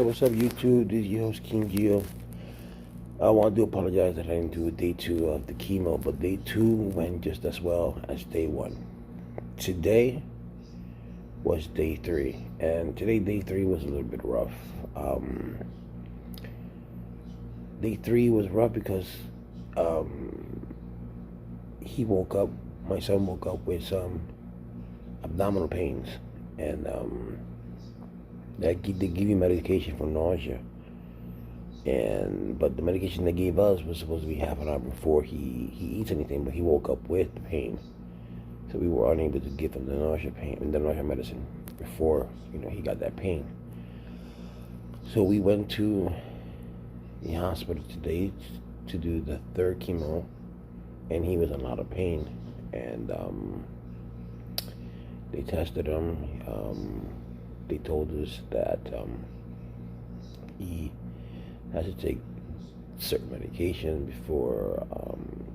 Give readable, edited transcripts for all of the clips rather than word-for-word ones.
what's up, YouTube? This is your host, King Gio. I want to apologize that I didn't do day 2 of the chemo, but day 2 went just as well as day 1. Today was day 3, and today, day 3, was a little bit rough. Day 3 was rough because he woke up, my son woke up with some abdominal pains, and they give you medication for nausea, but the medication they gave us was supposed to be half an hour before he eats anything, but he woke up with the pain, so we were unable to give him the nausea medicine before he got that pain. So we went to the hospital today to do the 3rd chemo, and he was in a lot of pain, and they tested him. They told us that he has to take certain medication before on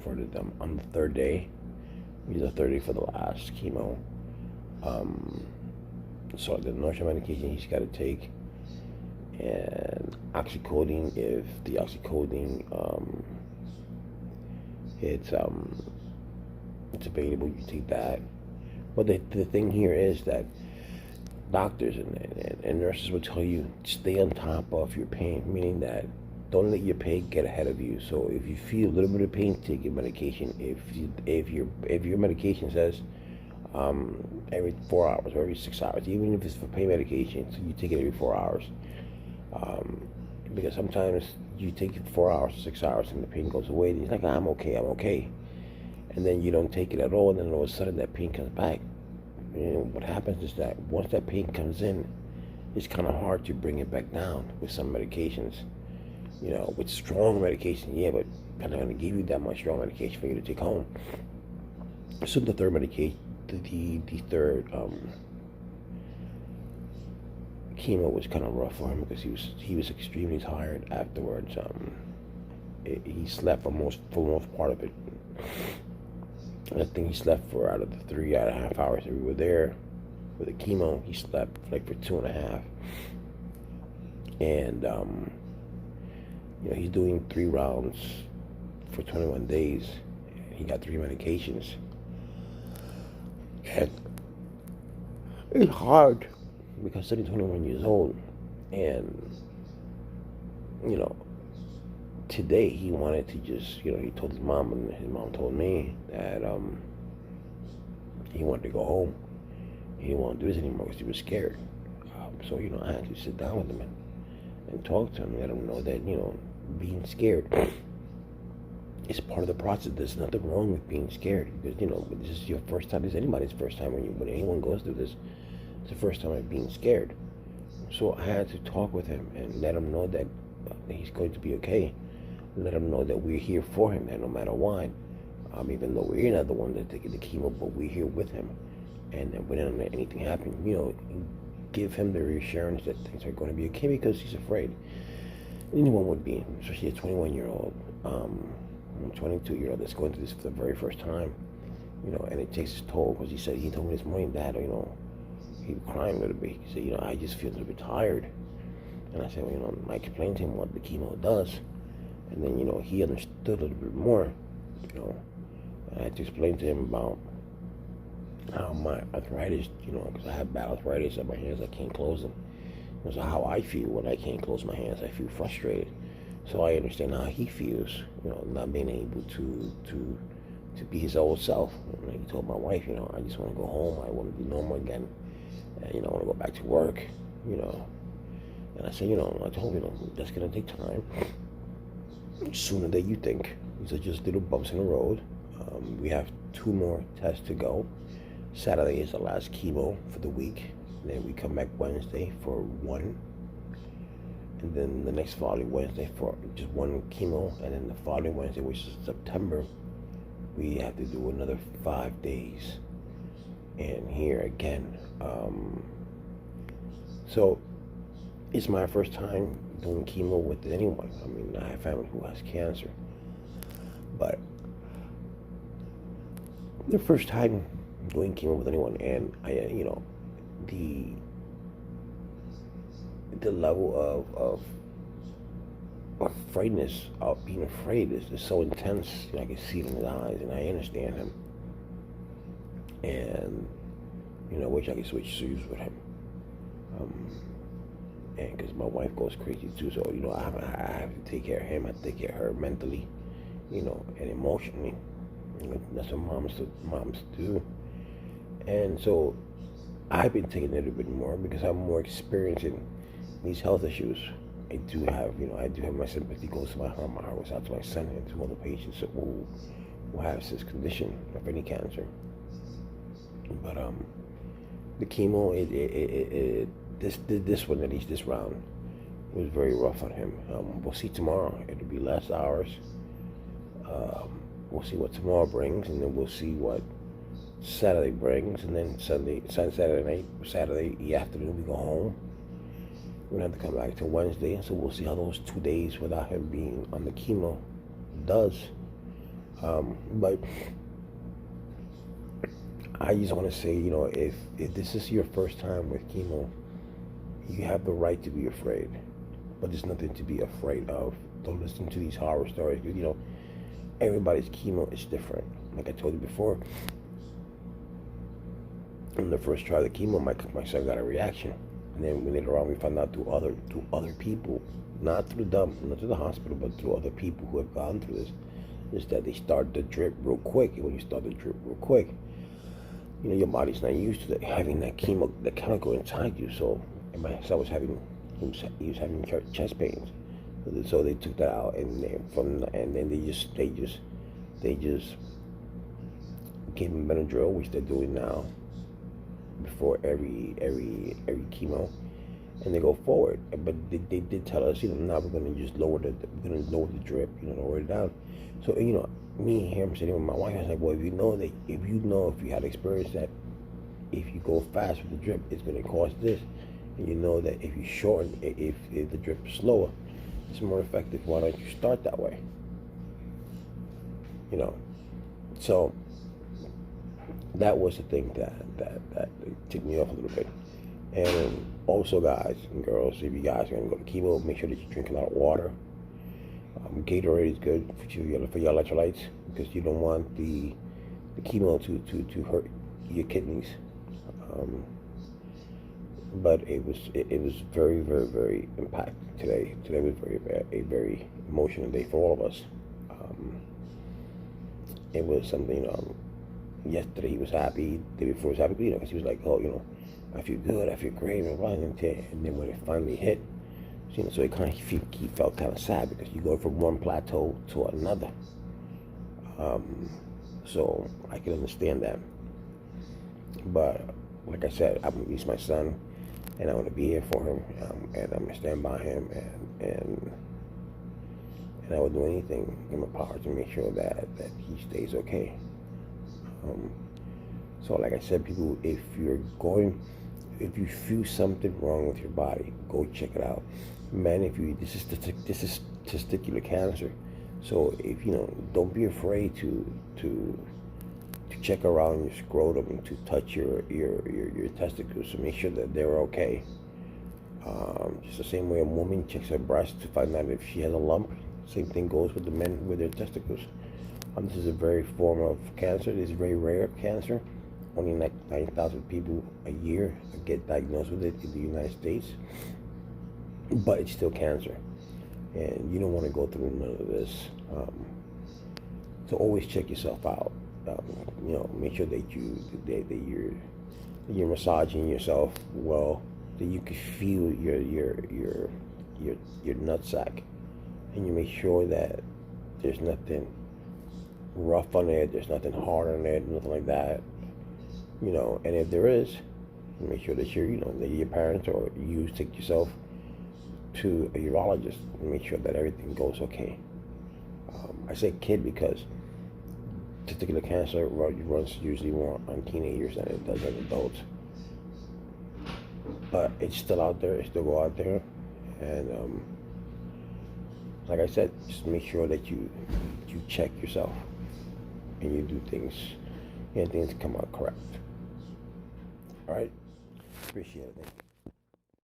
the 3rd day. He's the 3rd day for the last chemo. So the nausea medication he's got to take, and oxycodone. If the oxycodone it's available, you take that. But the thing here is that doctors and nurses will tell you stay on top of your pain, meaning that don't let your pain get ahead of you. So if you feel a little bit of pain, take your medication. If your medication says every 4 hours or every 6 hours, even if it's for pain medication, so you take it every 4 hours. Because sometimes you take it 4 hours, 6 hours, and the pain goes away. And you're like, I'm okay, and then you don't take it at all, and then all of a sudden that pain comes back. And what happens is that once that pain comes in, it's kind of hard to bring it back down with some medications. With strong medication, yeah, but I'm not going to give you that much strong medication for you to take home. So the 3rd medication, the 3rd chemo was kind of rough for him because he was extremely tired afterwards. He slept for most part of it. I think he slept for out of the 3.5 hours that we were there with the chemo. He slept like for 2.5, and he's doing 3 rounds for 21 days. He got 3 medications, and it's hard because he's 21 years old, and today he wanted to just, he told his mom, and his mom told me that he wanted to go home. He didn't want to do this anymore because he was scared. So I had to sit down with him and talk to him, let him know that being scared is part of the process. There's nothing wrong with being scared, because this is your first time. It's anybody's first time when anyone goes through this. It's the first time of being scared. So I had to talk with him and let him know that he's going to be okay. Let him know that we're here for him, and no matter what, even though we're not the one that's taking the chemo, but we're here with him, and that we don't let anything happen. Give him the reassurance that things are going to be okay, because he's afraid. Anyone would be, especially a 21-year-old, 22-year-old that's going through this for the very first time, and it takes its toll. Because he told me this morning, Dad, he was crying a little bit. He said, I just feel a little bit tired. And I said, I explained to him what the chemo does. And then, he understood a little bit more, I had to explain to him about how my arthritis, because I have bad arthritis in my hands, I can't close them. So how I feel when I can't close my hands, I feel frustrated. So I understand how he feels, not being able to be his old self. Like he told my wife, I just want to go home, I want to be normal again, and I want to go back to work, And I said, I told him, that's going to take time. Sooner than you think. These are just little bumps in the road. We have 2 more tests to go. Saturday is the last chemo for the week. Then we come back Wednesday for 1. And then the next following Wednesday for just 1 chemo. And then the following Wednesday, which is September, we have to do another 5 days. And here again. So it's my first time doing chemo with anyone. I have family who has cancer, but the first time doing chemo with anyone, and the the level of afraidness, of being afraid is so intense. You know, I can see it in his eyes, and I understand him. And I wish I could switch shoes with him. And because my wife goes crazy too, so I have to take care of him. I take care of her mentally, and emotionally. That's what moms do. And so I've been taking it a little bit more because I'm more experienced in these health issues. I do have my sympathy goes to my heart. My heart goes out to my son and to all the patients who have this condition of any cancer. But the chemo, this one, at least this round, was very rough on him. We'll see tomorrow. It'll be less hours. We'll see what tomorrow brings, and then we'll see what Saturday brings, and then Saturday afternoon we go home. We're gonna have to come back to Wednesday, so we'll see how those 2 days without him being on the chemo does. But I just want to say, if this is your first time with chemo, you have the right to be afraid, but there's nothing to be afraid of. Don't listen to these horror stories. Everybody's chemo is different. Like I told you before, on the first try of the chemo, my son got a reaction, and then later on we found out through other people, not through the hospital, but through other people who have gone through this, is that they start the drip real quick. And when you start the drip real quick, your body's not used to having that chemo, the chemical inside you. So, and my son was having chest pains. So they took that out, and then they just gave him Benadryl, which they're doing now before every chemo, and they go forward. But they did tell us, now we're gonna just lower the drip, lower it down. So me here, I'm sitting with my wife. I was like, well, if you had experience that if you go fast with the drip, it's gonna cause this, and that if you shorten, if the drip is slower, it's more effective. Why don't you start that way? So that was the thing that ticked me off a little bit. And also, guys and girls, if you guys are gonna go to chemo, make sure that you drink a lot of water. Gatorade is good for your electrolytes, because you don't want the chemo to hurt your kidneys. But it was very, very, very impactful today. Today was a very emotional day for all of us. It was something. Yesterday he was happy. The day before he was happy, because he was like, "Oh, I feel good. I feel great." And then when it finally hit, so he felt kind of sad, because you go from one plateau to another. So I can understand that. But like I said, I'm gonna miss my son, and I want to be here for him, and I'm gonna stand by him, and I will do anything in my power to make sure that he stays okay. So like I said, people, if you feel something wrong with your body, go check it out. Man, this is testicular cancer. So don't be afraid to check around your scrotum and to touch your testicles to make sure that they're okay. Just the same way a woman checks her breast to find out if she has a lump, same thing goes with the men with their testicles. This is a very form of cancer. This is very rare cancer. Only like 9,000 people a year get diagnosed with it in the United States. But it's still cancer, and you don't want to go through none of this. So always check yourself out. Make sure that you're massaging yourself well, that you can feel your nutsack, and you make sure that there's nothing rough on it, there's nothing hard on it, nothing like that. And if there is, make sure that your parents or you take yourself to a urologist and make sure that everything goes okay. I say kid because testicular cancer runs usually more on teenagers than it does on adults. But it's still out there, it still go out there. And like I said, just make sure that you check yourself and you do things, and things come out correct. All right? Appreciate it. Thank you.